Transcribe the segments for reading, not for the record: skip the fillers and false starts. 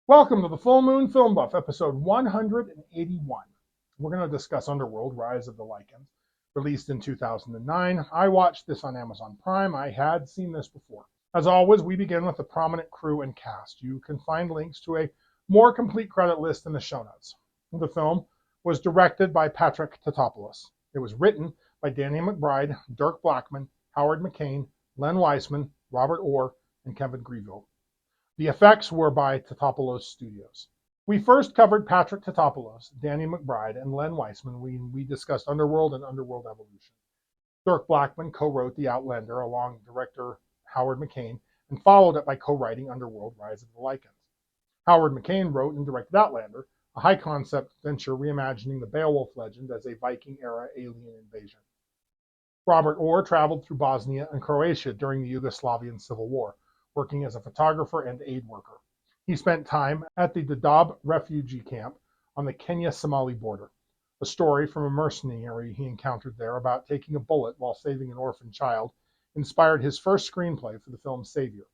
Welcome to the Full Moon Film Buff, episode 181. We're going to discuss Underworld, Rise of the Lycans, released in 2009. I watched this on Amazon Prime. I had seen this before. As always, we begin with the prominent crew and cast. You can find links to a more complete credit list in the show notes. The film was directed by Patrick Tatopoulos. It was written by Danny McBride, Dirk Blackman, Howard McCain, Len Weissman, Robert Orr, and Kevin Greville. The effects were by Tatopoulos Studios. We first covered Patrick Tatopoulos, Danny McBride, and Len Weissman when we discussed Underworld and Underworld Evolution. Dirk Blackman co-wrote The Outlander along with director Howard McCain and followed it by co-writing Underworld, Rise of the Lycans. Howard McCain wrote and directed Outlander, a high-concept venture reimagining the Beowulf legend as a Viking-era alien invasion. Robert Orr traveled through Bosnia and Croatia during the Yugoslavian Civil War, working as a photographer and aid worker. He spent time at the Dadaab refugee camp on the Kenya-Somali border. A story from a mercenary he encountered there about taking a bullet while saving an orphan child inspired his first screenplay for the film Savior.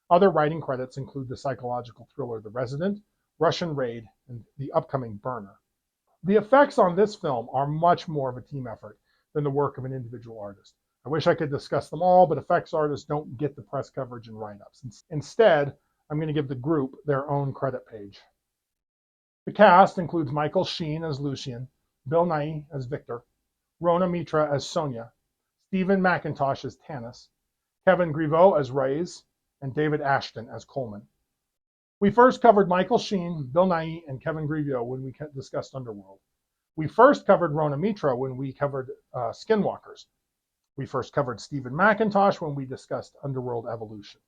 Other writing credits include the psychological thriller The Resident, Russian Raid, and the upcoming Burner. The effects on this film are much more of a team effort than the work of an individual artist. I wish I could discuss them all, but effects artists don't get the press coverage and write-ups. Instead, I'm going to give the group their own credit page. The cast includes Michael Sheen as Lucian, Bill Nighy as Victor, Rona Mitra as Sonia, Stephen McIntosh as Tanis, Kevin Greville as Reyes, and David Ashton as Coleman. We first covered Michael Sheen, Bill Nighy, and Kevin Greville when we discussed Underworld. We first covered Rona Mitra when we covered Skinwalkers. We first covered Stephen McIntosh when we discussed Underworld Evolution.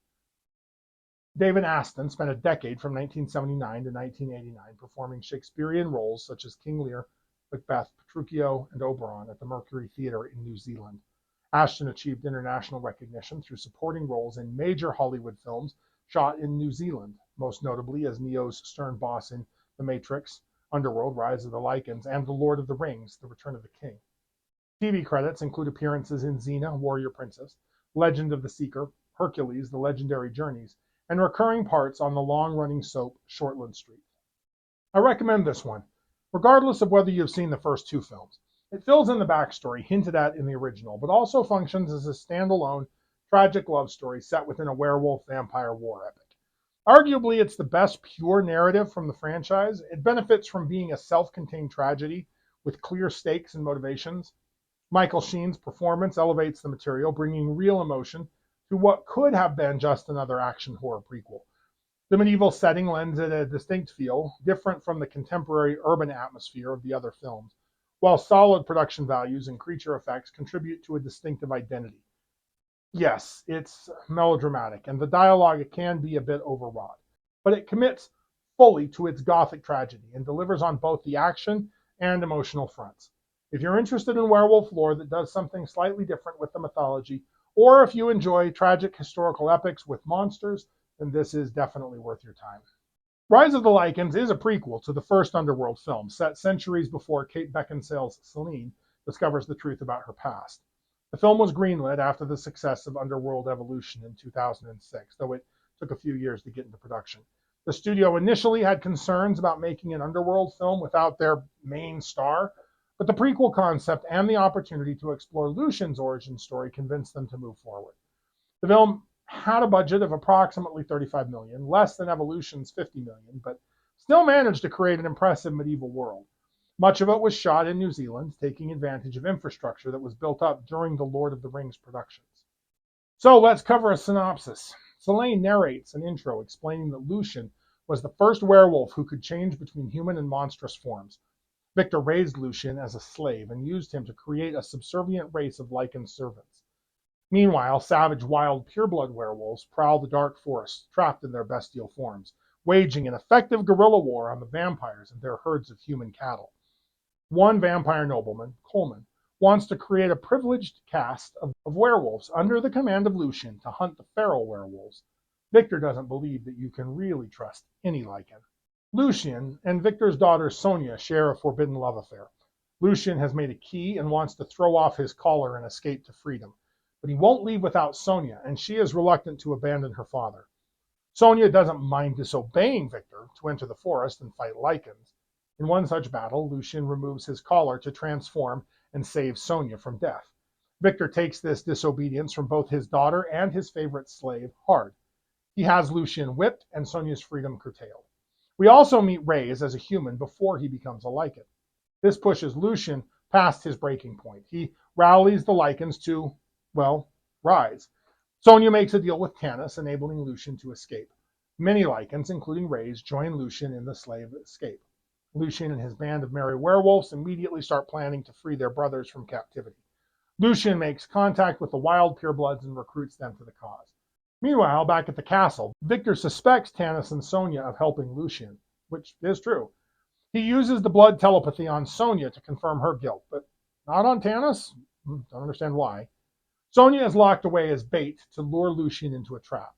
David Aston spent a decade from 1979 to 1989 performing Shakespearean roles such as King Lear, Macbeth, Petruchio, and Oberon at the Mercury Theatre in New Zealand. Ashton achieved international recognition through supporting roles in major Hollywood films shot in New Zealand, most notably as Neo's stern boss in The Matrix, Underworld, Rise of the Lycans, and The Lord of the Rings, The Return of the King. TV credits include appearances in Xena, Warrior Princess, Legend of the Seeker, Hercules, The Legendary Journeys, and recurring parts on the long-running soap Shortland Street. I recommend this one, regardless of whether you've seen the first two films. It fills in the backstory hinted at in the original, but also functions as a standalone, tragic love story set within a werewolf-vampire war epic. Arguably, it's the best pure narrative from the franchise. It benefits from being a self-contained tragedy with clear stakes and motivations. Michael Sheen's performance elevates the material, bringing real emotion to what could have been just another action horror prequel. The medieval setting lends it a distinct feel, different from the contemporary urban atmosphere of the other films, while solid production values and creature effects contribute to a distinctive identity. Yes, it's melodramatic, and the dialogue can be a bit overwrought, but it commits fully to its gothic tragedy and delivers on both the action and emotional fronts. If you're interested in werewolf lore that does something slightly different with the mythology, or if you enjoy tragic historical epics with monsters, then this is definitely worth your time. Rise of the Lycans is a prequel to the first Underworld film, set centuries before Kate Beckinsale's Selene discovers the truth about her past. The film was greenlit after the success of Underworld Evolution in 2006, though it took a few years to get into production. The studio initially had concerns about making an Underworld film without their main star, but the prequel concept and the opportunity to explore Lucian's origin story convinced them to move forward. The film had a budget of approximately $35 million, less than Evolution's $50 million, but still managed to create an impressive medieval world. Much of it was shot in New Zealand, taking advantage of infrastructure that was built up during the Lord of the Rings productions. So let's cover a synopsis. Selene narrates an intro explaining that Lucian was the first werewolf who could change between human and monstrous forms. Victor raised Lucian as a slave and used him to create a subservient race of Lycan servants. Meanwhile, savage wild pureblood werewolves prowl the dark forests, trapped in their bestial forms, waging an effective guerrilla war on the vampires and their herds of human cattle. One vampire nobleman, Coleman, wants to create a privileged caste of werewolves under the command of Lucian to hunt the feral werewolves. Victor doesn't believe that you can really trust any Lycan. Lucian and Victor's daughter Sonia share a forbidden love affair. Lucian has made a key and wants to throw off his collar and escape to freedom, but he won't leave without Sonia, and she is reluctant to abandon her father. Sonya doesn't mind disobeying Victor to enter the forest and fight Lycans. In one such battle, Lucian removes his collar to transform and save Sonya from death. Victor takes this disobedience from both his daughter and his favorite slave hard. He has Lucian whipped and Sonya's freedom curtailed. We also meet Reyes as a human before he becomes a Lycan. This pushes Lucian past his breaking point. He rallies the Lycans to, well, rise. Sonya makes a deal with Tanis, enabling Lucian to escape. Many Lycans, including Reyes, join Lucian in the slave escape. Lucian and his band of merry werewolves immediately start planning to free their brothers from captivity. Lucian makes contact with the wild purebloods and recruits them to the cause. Meanwhile, back at the castle, Victor suspects Tanis and Sonya of helping Lucian, which is true. He uses the blood telepathy on Sonya to confirm her guilt, but not on Tanis? Don't understand why. Sonya is locked away as bait to lure Lucian into a trap.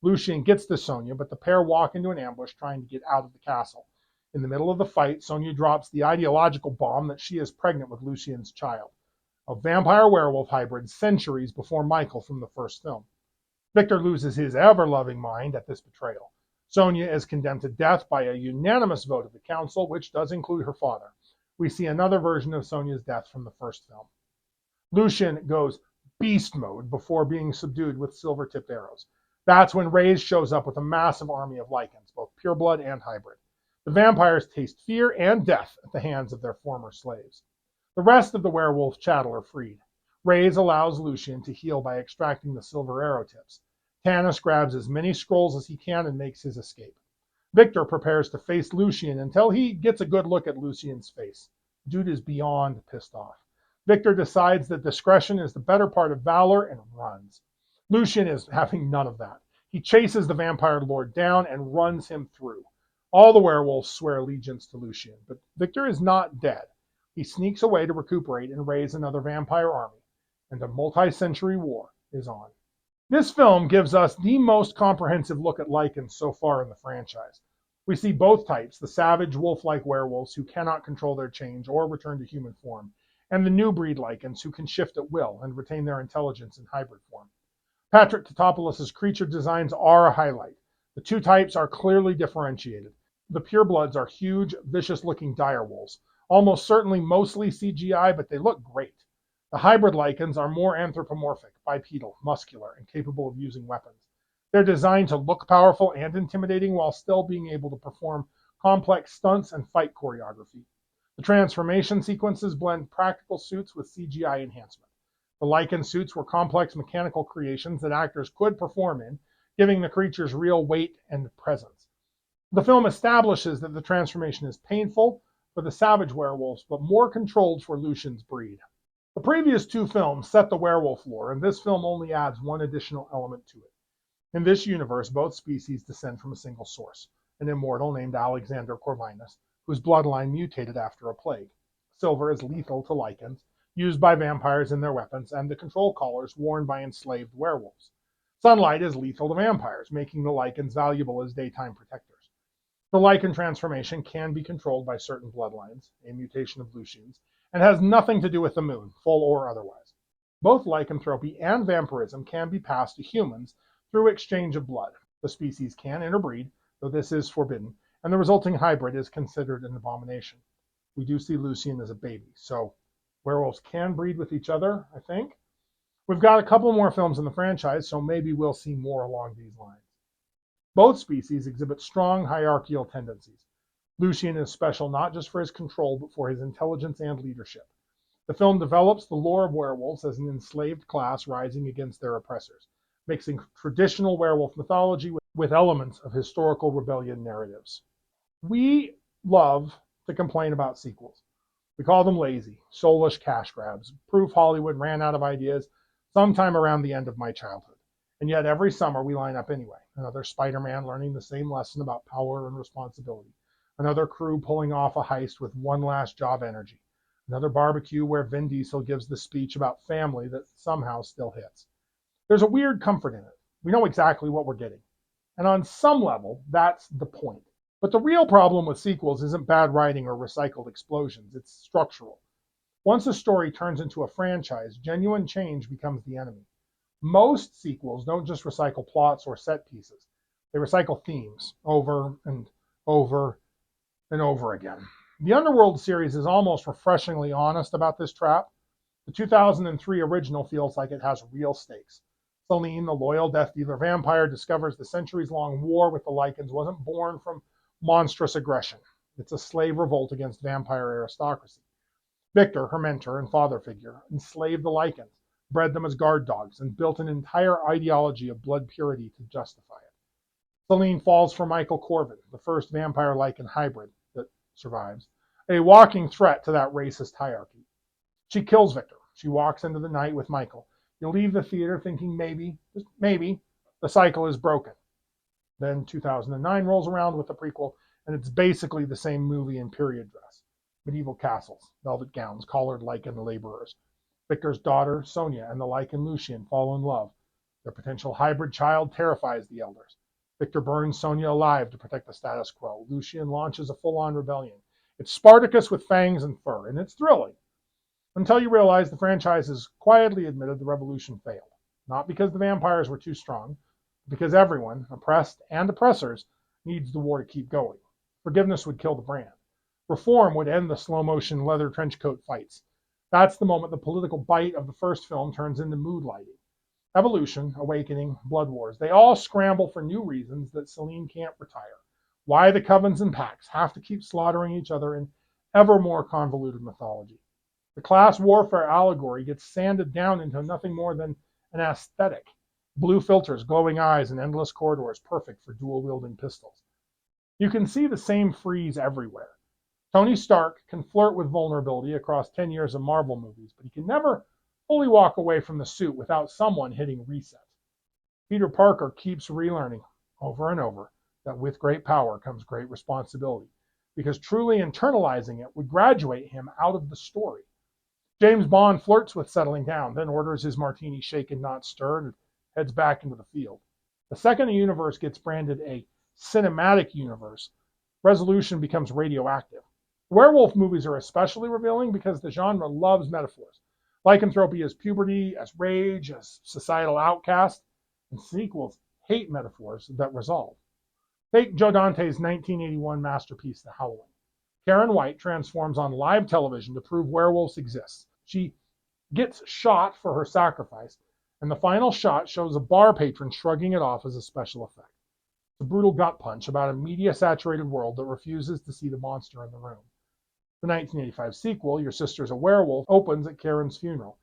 Lucian gets to Sonya, but the pair walk into an ambush trying to get out of the castle. In the middle of the fight, Sonya drops the ideological bomb that she is pregnant with Lucian's child, a vampire-werewolf hybrid centuries before Michael from the first film. Victor loses his ever-loving mind at this betrayal. Sonya is condemned to death by a unanimous vote of the council, which does include her father. We see another version of Sonya's death from the first film. Lucian goes beast mode before being subdued with silver-tipped arrows. That's when Reyes shows up with a massive army of Lycans, both pureblood and hybrid. The vampires taste fear and death at the hands of their former slaves. The rest of the werewolf chattel are freed. Reyes allows Lucian to heal by extracting the silver arrow tips. Tanis grabs as many scrolls as he can and makes his escape. Victor prepares to face Lucian until he gets a good look at Lucian's face. Dude is beyond pissed off. Victor decides that discretion is the better part of valor and runs. Lucian is having none of that. He chases the vampire lord down and runs him through. All the werewolves swear allegiance to Lucian, but Victor is not dead. He sneaks away to recuperate and raise another vampire army, and a multi-century war is on. This film gives us the most comprehensive look at Lycans so far in the franchise. We see both types, the savage wolf-like werewolves who cannot control their change or return to human form, and the new breed Lycans who can shift at will and retain their intelligence in hybrid form. Patrick Tatopoulos' creature designs are a highlight. The two types are clearly differentiated. The purebloods are huge, vicious-looking direwolves, almost certainly mostly CGI, but they look great. The hybrid Lycans are more anthropomorphic, bipedal, muscular, and capable of using weapons. They're designed to look powerful and intimidating while still being able to perform complex stunts and fight choreography. The transformation sequences blend practical suits with CGI enhancement. The Lycan suits were complex mechanical creations that actors could perform in, giving the creatures real weight and presence. The film establishes that the transformation is painful for the savage werewolves, but more controlled for Lucian's breed. The previous two films set the werewolf lore, and this film only adds one additional element to it. In this universe, both species descend from a single source, an immortal named Alexander Corvinus, whose bloodline mutated after a plague. Silver is lethal to Lycans, used by vampires in their weapons, and the control collars worn by enslaved werewolves. Sunlight is lethal to vampires, making the Lycans valuable as daytime protectors. The Lycan transformation can be controlled by certain bloodlines, a mutation of Lucian's, and has nothing to do with the moon, full or otherwise. Both lycanthropy and vampirism can be passed to humans through exchange of blood. The species can interbreed, though this is forbidden, and the resulting hybrid is considered an abomination. We do see Lucian as a baby, so werewolves can breed with each other, I think. We've got a couple more films in the franchise, so maybe we'll see more along these lines. Both species exhibit strong hierarchical tendencies. Lucian is special not just for his control, but for his intelligence and leadership. The film develops the lore of werewolves as an enslaved class rising against their oppressors, mixing traditional werewolf mythology with elements of historical rebellion narratives. We love to complain about sequels. We call them lazy, soulless cash grabs, proof Hollywood ran out of ideas sometime around the end of my childhood. And yet every summer we line up anyway. Another Spider-Man learning the same lesson about power and responsibility. Another crew pulling off a heist with one last job energy. Another barbecue where Vin Diesel gives the speech about family that somehow still hits. There's a weird comfort in it. We know exactly what we're getting. And on some level, that's the point. But the real problem with sequels isn't bad writing or recycled explosions. It's structural. Once a story turns into a franchise, genuine change becomes the enemy. Most sequels don't just recycle plots or set pieces. They recycle themes over and over and over again. The Underworld series is almost refreshingly honest about this trap. The 2003 original feels like it has real stakes. Celine, the loyal death dealer vampire, discovers the centuries-long war with the Lycans wasn't born from monstrous aggression. It's a slave revolt against vampire aristocracy. Victor, her mentor and father figure, enslaved the Lycans, bred them as guard dogs, and built an entire ideology of blood purity to justify it. Celine falls for Michael Corvin, the first vampire-Lycan hybrid that survives, a walking threat to that racist hierarchy. She kills Victor. She walks into the night with Michael. You leave the theater thinking maybe, just maybe, the cycle is broken. Then 2009 rolls around with the prequel, and it's basically the same movie in period dress. Medieval castles, velvet gowns, collared Lycan laborers. Victor's daughter, Sonia, and the Lycan Lucian fall in love. Their potential hybrid child terrifies the elders. Victor burns Sonia alive to protect the status quo. Lucian launches a full-on rebellion. It's Spartacus with fangs and fur, and it's thrilling. Until you realize the franchise has quietly admitted the revolution failed. Not because the vampires were too strong, but because everyone, oppressed and oppressors, needs the war to keep going. Forgiveness would kill the brand. Reform would end the slow-motion leather trenchcoat fights. That's the moment the political bite of the first film turns into mood lighting. Evolution, Awakening, Blood Wars, they all scramble for new reasons that Celine can't retire. Why the covens and packs have to keep slaughtering each other in ever more convoluted mythology. The class warfare allegory gets sanded down into nothing more than an aesthetic. Blue filters, glowing eyes, and endless corridors, perfect for dual-wielding pistols. You can see the same frieze everywhere. Tony Stark can flirt with vulnerability across 10 years of Marvel movies, but he can never fully walk away from the suit without someone hitting reset. Peter Parker keeps relearning over and over that with great power comes great responsibility, because truly internalizing it would graduate him out of the story. James Bond flirts with settling down, then orders his martini shaken, not stirred, and heads back into the field. The second a universe gets branded a cinematic universe, resolution becomes radioactive. Werewolf movies are especially revealing because the genre loves metaphors. Lycanthropy as puberty, as rage, as societal outcast, and sequels hate metaphors that resolve. Take Joe Dante's 1981 masterpiece, The Howling. Karen White transforms on live television to prove werewolves exist. She gets shot for her sacrifice, and the final shot shows a bar patron shrugging it off as a special effect. It's a brutal gut punch about a media-saturated world that refuses to see the monster in the room. The 1985 sequel, Your Sister's a Werewolf, opens at Karen's funeral,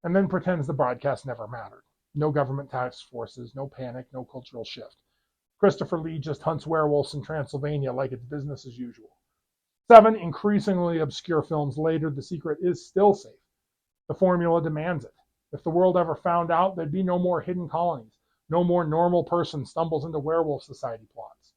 and then pretends the broadcast never mattered. No government task forces, no panic, no cultural shift. Christopher Lee just hunts werewolves in Transylvania like it's business as usual. 7 increasingly obscure films later, the secret is still safe. The formula demands it. If the world ever found out, there'd be no more hidden colonies. No more normal person stumbles into werewolf society plots.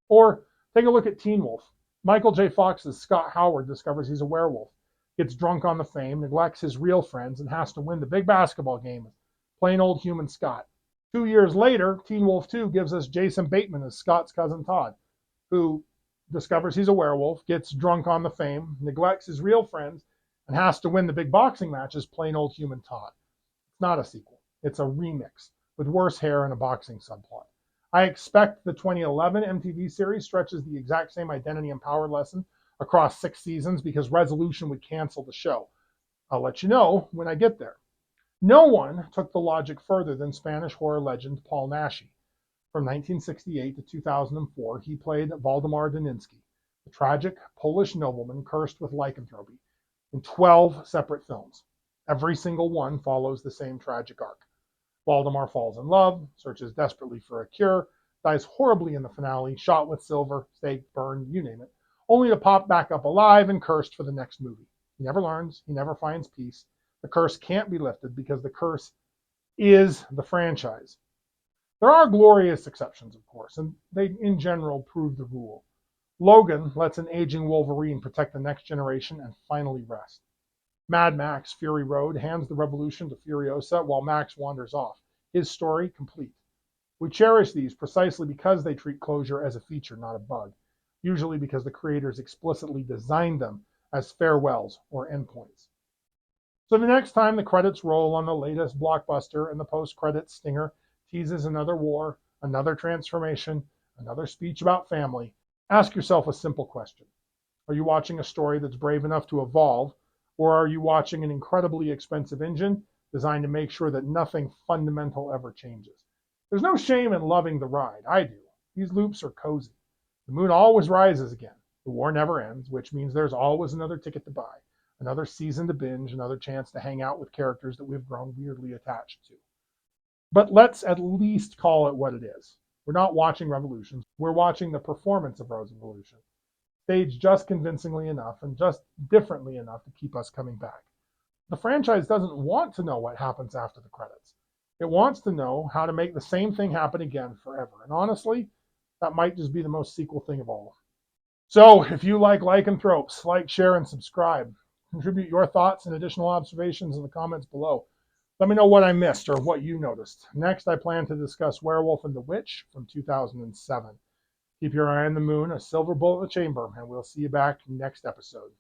Or take a look at Teen Wolf. Michael J. Fox's Scott Howard discovers he's a werewolf, gets drunk on the fame, neglects his real friends, and has to win the big basketball game with plain old human Scott. 2 years later, Teen Wolf 2 gives us Jason Bateman as Scott's cousin Todd, who discovers he's a werewolf, gets drunk on the fame, neglects his real friends, and has to win the big boxing match as plain old human Todd. It's not a sequel. It's a remix with worse hair and a boxing subplot. I expect the 2011 MTV series stretches the exact same identity and power lesson across 6 seasons because Resolution would cancel the show. I'll let you know when I get there. No one took the logic further than Spanish horror legend Paul Naschy. From 1968 to 2004, he played Waldemar Daniński, a tragic Polish nobleman cursed with lycanthropy, in 12 separate films. Every single one follows the same tragic arc. Waldemar falls in love, searches desperately for a cure, dies horribly in the finale, shot with silver, staked, burned, you name it, only to pop back up alive and cursed for the next movie. He never learns, he never finds peace. The curse can't be lifted because the curse is the franchise. There are glorious exceptions, of course, and they, in general, prove the rule. Logan lets an aging Wolverine protect the next generation and finally rest. Mad Max Fury Road hands the revolution to Furiosa while Max wanders off. His story complete. We cherish these precisely because they treat closure as a feature, not a bug, usually because the creators explicitly designed them as farewells or endpoints. So the next time the credits roll on the latest blockbuster and the post-credits stinger teases another war, another transformation, another speech about family, ask yourself a simple question. Are you watching a story that's brave enough to evolve, or are you watching an incredibly expensive engine designed to make sure that nothing fundamental ever changes? There's no shame in loving the ride. I do. These loops are cozy. The moon always rises again. The war never ends, which means there's always another ticket to buy, another season to binge, another chance to hang out with characters that we've grown weirdly attached to. But let's at least call it what it is. We're not watching revolutions. We're watching the performance of Revolution, staged just convincingly enough and just differently enough to keep us coming back. The franchise doesn't want to know what happens after the credits. It wants to know how to make the same thing happen again forever. And honestly, that might just be the most sequel thing of all. So if you like lycanthropes, like, share, and subscribe. Contribute your thoughts and additional observations in the comments below. Let me know what I missed or what you noticed. Next, I plan to discuss Werewolf and the Witch from 2007. Keep your eye on the moon, a silver bullet in the chamber, and we'll see you back next episode.